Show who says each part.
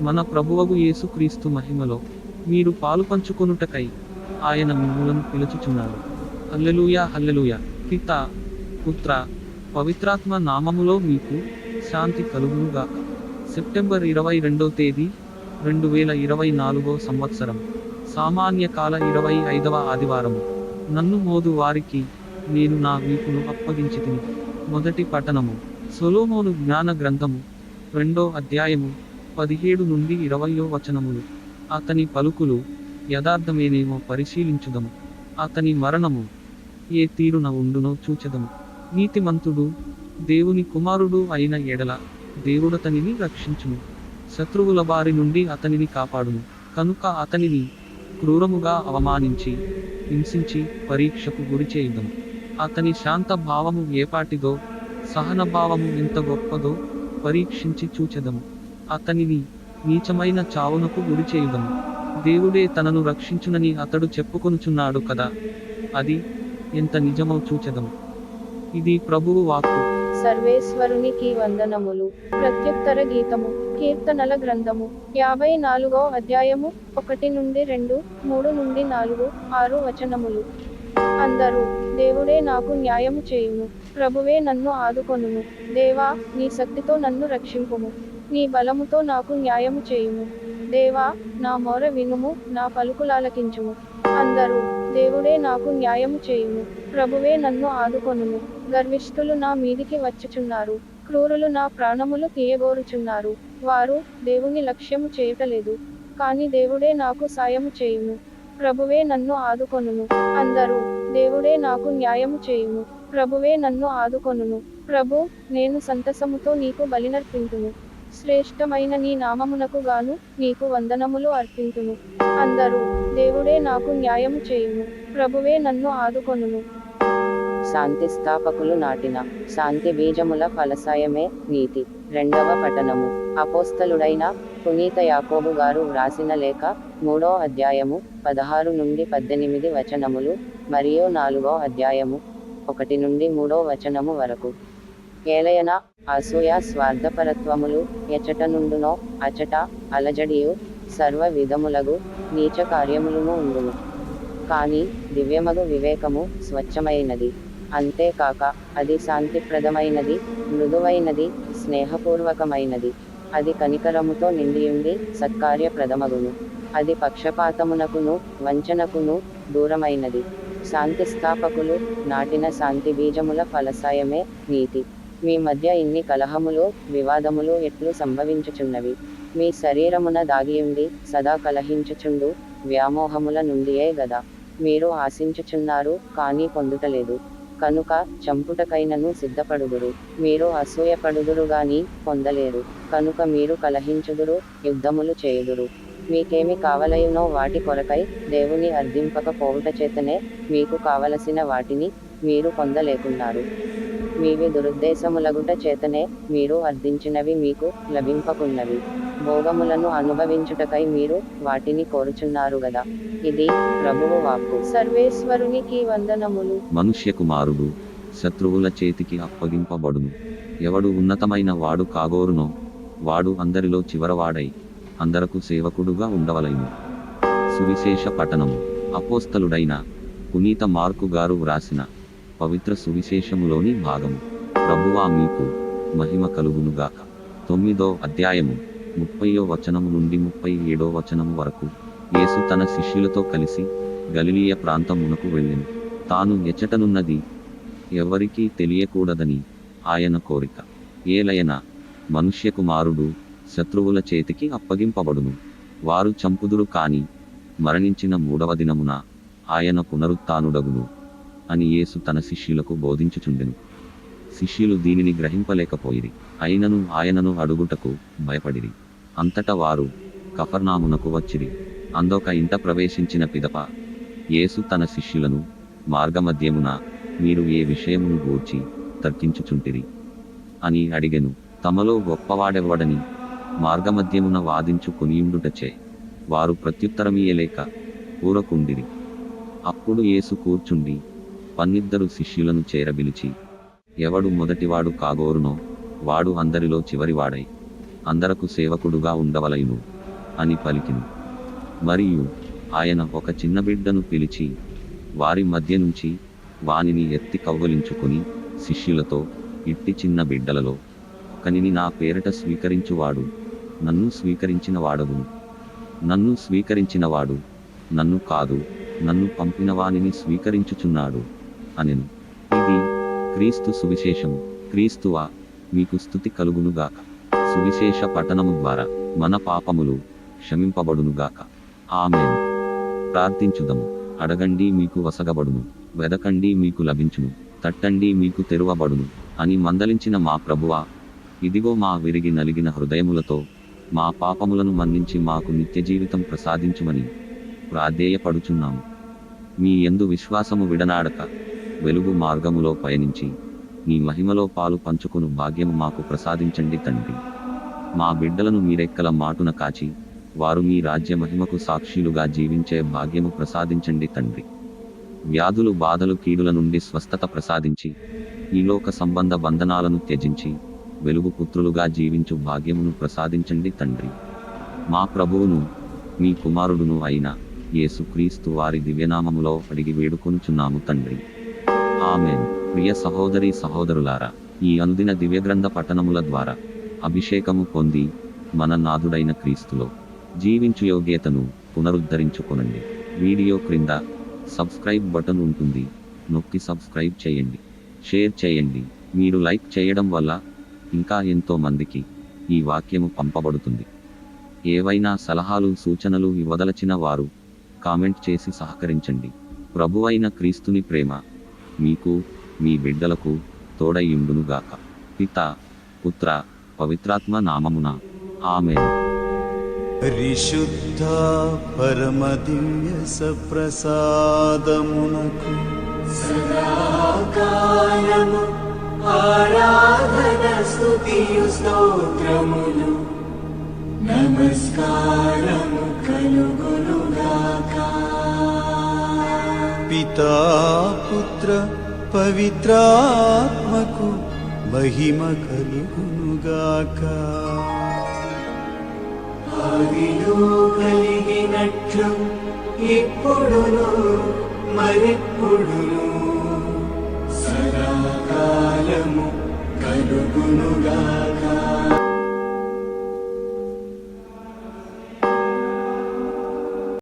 Speaker 1: మన ప్రభువగు యేసుక్రీస్తు మహిమలో మీరు పాలుపంచుకొనుటకై ఆయన మిమ్ములను పిలుచుచున్నాడు. హల్లెలూయా హల్లెలూయా. పితా, పుత్ర, పవిత్రాత్మ నామములో మీకు శాంతి కలుగునుగాక. సెప్టెంబర్ 22వ తేదీ 2024 సంవత్సరం. సామాన్య కాల 25వ ఆదివారము. నన్ను మోదు వారికి నేను నా వీపును అప్పగించితిని. మొదటి పఠనము సొలొమోను జ్ఞాన గ్రంథము 2వ అధ్యాయము 17 నుండి 20 వచనములు. అతని పలుకులు యథార్థమేనేమో పరిశీలించుదము. అతని మరణము ఏ తీరున ఉండునో చూచెదము. నీతిమంతుడు దేవుని కుమారుడు అయిన ఎడల దేవుడతనిని రక్షించును. శత్రువుల బారి నుండి అతనిని కాపాడును. కనుక అతనిని క్రూరముగా అవమానించి హింసించి పరీక్షకు గురిచేయుదము. అతని శాంత భావము ఏపాటిదో, సహన భావము ఎంత గొప్పదో పరీక్షించి చూచెదము. అతనిని నీచమైన చావునకు గురిచేయుదము. దేవుడే తనను రక్షించునని అతడు చెప్పుకొనుచున్నాడు కదా, అది ఎంత నిజమో చూచెదము. ఇది ప్రభువు వాక్కు.
Speaker 2: సర్వేశ్వరునికి వందనములు. ప్రత్యుత్తర గీతము. కీర్తనల గ్రంథము 54వ అధ్యాయము 1 నుండి 2, 3 నుండి 4, 6 వచనములు. అందరూ దేవుడే నాకు న్యాయము చేయును, ప్రభువే నన్ను ఆదుకొనును. దేవా, నీ శక్తితో నన్ను రక్షింపుము, నీ బలముతో నాకు న్యాయము చేయుము. దేవా, నా మొర వినుము, నా పలుకులాలకించుము. అందరూ దేవుడే నాకు న్యాయము చేయును, ప్రభువే నన్ను ఆదుకొనును. గర్విష్ఠులు నా మీదికి వచ్చుచున్నారు, క్రూరులు నా ప్రాణములు తీయగోరుచున్నారు. వారు దేవుని లక్ష్యము చేయుటలేదు, కాని దేవుడే నాకు సాయము చేయును, ప్రభువే నన్ను ఆదుకొనును. అందరూ దేవుడే నాకు న్యాయము చేయును, ప్రభువే నన్ను ఆదుకొనును. ప్రభు, నేను సంతసముతో నీకు బలినర్పింతును, శ్రేష్టమైన నీ నామమునకు గాను నీకు వందనములు అర్పింతును. అందరూ దేవుడే నాకు న్యాయము చేయును, ప్రభువే నన్ను ఆదుకొనును.
Speaker 3: శాంతి స్థాపకులు నాటిన శాంతి బీజముల ఫలసాయమే నీతి. 2వ పఠనము అపోస్తలుడైన పునీత యాకోబు గారు వ్రాసిన లేఖ 3వ అధ్యాయము 16 నుండి 18 వచనములు మరియు 4వ అధ్యాయము 1 నుండి 3వ వచనము వరకు. ఏలయన అసూయ స్వార్థపరత్వములు ఎచట నుండునో అచట అలజడియు సర్వ విధములగు నీచ కార్యములును ఉండును. కానీ దివ్యమగు వివేకము స్వచ్ఛమైనది, అంతేకాక అది శాంతిప్రదమైనది, మృదువైనది, స్నేహపూర్వకమైనది. అది కనికరముతో నిండియుండి సత్కార్యప్రదమగును. అది పక్షపాతమునకును వంచనకును దూరమైనది. శాంతి స్థాపకులు నాటిన శాంతి బీజముల ఫలసాయమే నీతి. మీ మధ్య ఇన్ని కలహములు వివాదములు ఎట్లు సంభవించుచున్నవి? మీ శరీరమున దాగియుండి సదా కలహించుచుండు వ్యామోహముల నుండియే గదా. మీరు ఆశించుచున్నారు, కానీ పొందుటలేదు, కనుక చంపుటకైనను సిద్ధపడుదురు. మీరు అసూయపడుదురు గాని పొందలేరు, కనుక మీరు కలహించుదురు, యుద్ధములు చేయుదురు. మీకేమి కావలయునో వాటి కొరకై దేవుని అర్థింపకపోవుట చేతనే మీకు కావలసిన వాటిని మీరు పొందలేకున్నారు. మీవి దురుద్దేశములగుట చేతనే మీరు అర్థించినవి మీకు లభింపకున్నవి. భోగములను అనుభవించుటకై మీరు వాటిని కోరుచున్నారు గదా. ఇది ప్రభువు వాక్కు.
Speaker 2: సర్వేశ్వరునికి వందనములు.
Speaker 1: మనుష్య కుమారుడు శత్రువుల చేతికి అప్పగింపబడును. ఎవడు ఉన్నతమైన వాడు కాగోరునో వాడు అందరిలో చివరవాడై అందరకు సేవకుడుగా ఉండవలెను. సువిశేష పఠనము అపోస్తలుడైన పునీత మార్కు గారు వ్రాసిన పవిత్ర సువిశేషములోని భాగము. ప్రభువా మీకు మహిమ కలుగునుగాక. 9వ అధ్యాయము 30వ వచనము నుండి 37వ వచనము వరకు. యేసు తన శిష్యులతో కలిసి గలిలయ ప్రాంతమునకు వెళ్ళెను. తాను ఎచ్చటనున్నది ఎవరికీ తెలియకూడదని ఆయన కోరిక. ఏలయన మనుష్య కుమారుడు శత్రువుల చేతికి అప్పగింపబడును, వారు చంపుదురు, కాని మరణించిన 3వ దినమున ఆయన పునరుత్థానుడగును అని యేసు తన శిష్యులకు బోధించుచుండెను. శిష్యులు దీనిని గ్రహింపలేకపోయిరి, అయినను ఆయనను అడుగుటకు భయపడిరి. అంతటా వారు కఫర్నామునకు వచ్చిరి. అందొక ఇంట ప్రవేశించిన పిదప యేసు తన శిష్యులను మార్గమధ్యమున మీరు ఏ విషయమును గూర్చి తర్కించుచుంటిరి అని అడిగెను. తమలో గొప్పవాడెవ్వడని మార్గమధ్యమున వాదించు కొనియుండుటచే వారు ప్రత్యుత్తరమియ్యలేక ఊరకుండిరి. అప్పుడు యేసు కూర్చుండి 12 శిష్యులను చేరబిలిచి, ఎవడు మొదటివాడు కాగోరునో వాడు అందరిలో చివరివాడై అందరకు సేవకుడుగా ఉండవలయును అని పలికిను. మరియు ఆయన ఒక చిన్న బిడ్డను పిలిచి వారి మధ్య నుంచి వానిని ఎత్తి కౌగలించుకొని శిష్యులతో, ఇట్టి చిన్న బిడ్డలలో ఒకనిని నా పేరిట స్వీకరించువాడు నన్ను స్వీకరించిన వాడగును. నన్ను స్వీకరించినవాడు నన్ను కాదు, నన్ను పంపిన వానిని స్వీకరించుచున్నాడు అనెను. ఇది క్రీస్తు సువిశేషము. క్రీస్తువా, మీకు స్తుతి కలుగునుగాక. సువిశేష పఠనము ద్వారా మన పాపములు క్షమింపబడునుగాక. ఆమేన్. ప్రార్థించుదము. అడగండి మీకు వసగబడును, వెదకండి మీకు లభించును, తట్టండి మీకు తెరువబడును అని మందలించిన మా ప్రభువా, ఇదిగో మా విరిగి నలిగిన హృదయములతో మా పాపములను మన్నించి మాకు నిత్య జీవితం ప్రసాదించుమని ప్రాధేయపడుచున్నాము. మీ యందు విశ్వాసము విడనాడక వెలుగు మార్గములో పయనించి నీ మహిమలో పాలు పంచుకొను భాగ్యము మాకు ప్రసాదించండి తండ్రి. మా బిడ్డలను మీరెక్కల మాటున కాచి వారు మీ రాజ్య మహిమకు సాక్షులుగా జీవించే భాగ్యము ప్రసాదించండి తండ్రి. వ్యాధులు, బాధలు, కీడుల నుండి స్వస్థత ప్రసాదించి ఈ లోక సంబంధ బంధనాలను త్యజించి వెలుగు పుత్రులుగా జీవించు భాగ్యమును ప్రసాదించండి తండ్రి. మా ప్రభువును మీ కుమారుడును అయిన యేసుక్రీస్తు వారి దివ్యనామములో అడిగి వేడుకొనుచున్నాము తండ్రి. ఆమేన్. ప్రియ సహోదరీ సహోదరులారా, ఈ అనుదిన దివ్యగ్రంథ పఠనముల ద్వారా అభిషేకము పొంది మన నాథుడైన క్రీస్తులో జీవించు యోగ్యతను పునరుద్ధరించుకొనండి. వీడియో క్రింద సబ్స్క్రైబ్ బటన్ ఉంటుంది, నొక్కి సబ్స్క్రైబ్ చేయండి, షేర్ చేయండి. మీరు లైక్ చేయడం వల్ల ఇంకా ఎంతో మందికి ఈ వాక్యము పంపబడుతుంది. ఏవైనా సలహాలు, సూచనలు ఇవ్వదలచిన వారు కామెంట్ చేసి సహకరించండి. ప్రభువైన క్రీస్తుని ప్రేమ మీకు, మీ బిడ్డలకు తోడైయుండునుగాక. పితా, పుత్ర, పవిత్రాత్మ నామమున ఆమేన్.
Speaker 4: పరిశుద్ధ పరమ దివ్య సప్రసాదమునకు సదాకాలము ఆరాధన స్తుతియు స్తోత్రములు నమస్కారము కలుగునుగాక. పితా, పుత్ర, పవిత్రాత్మకు మహిమ కలుగునుగాక. ఆదిలో కలిగినట్లు ఇప్పుడును మరెప్పుడును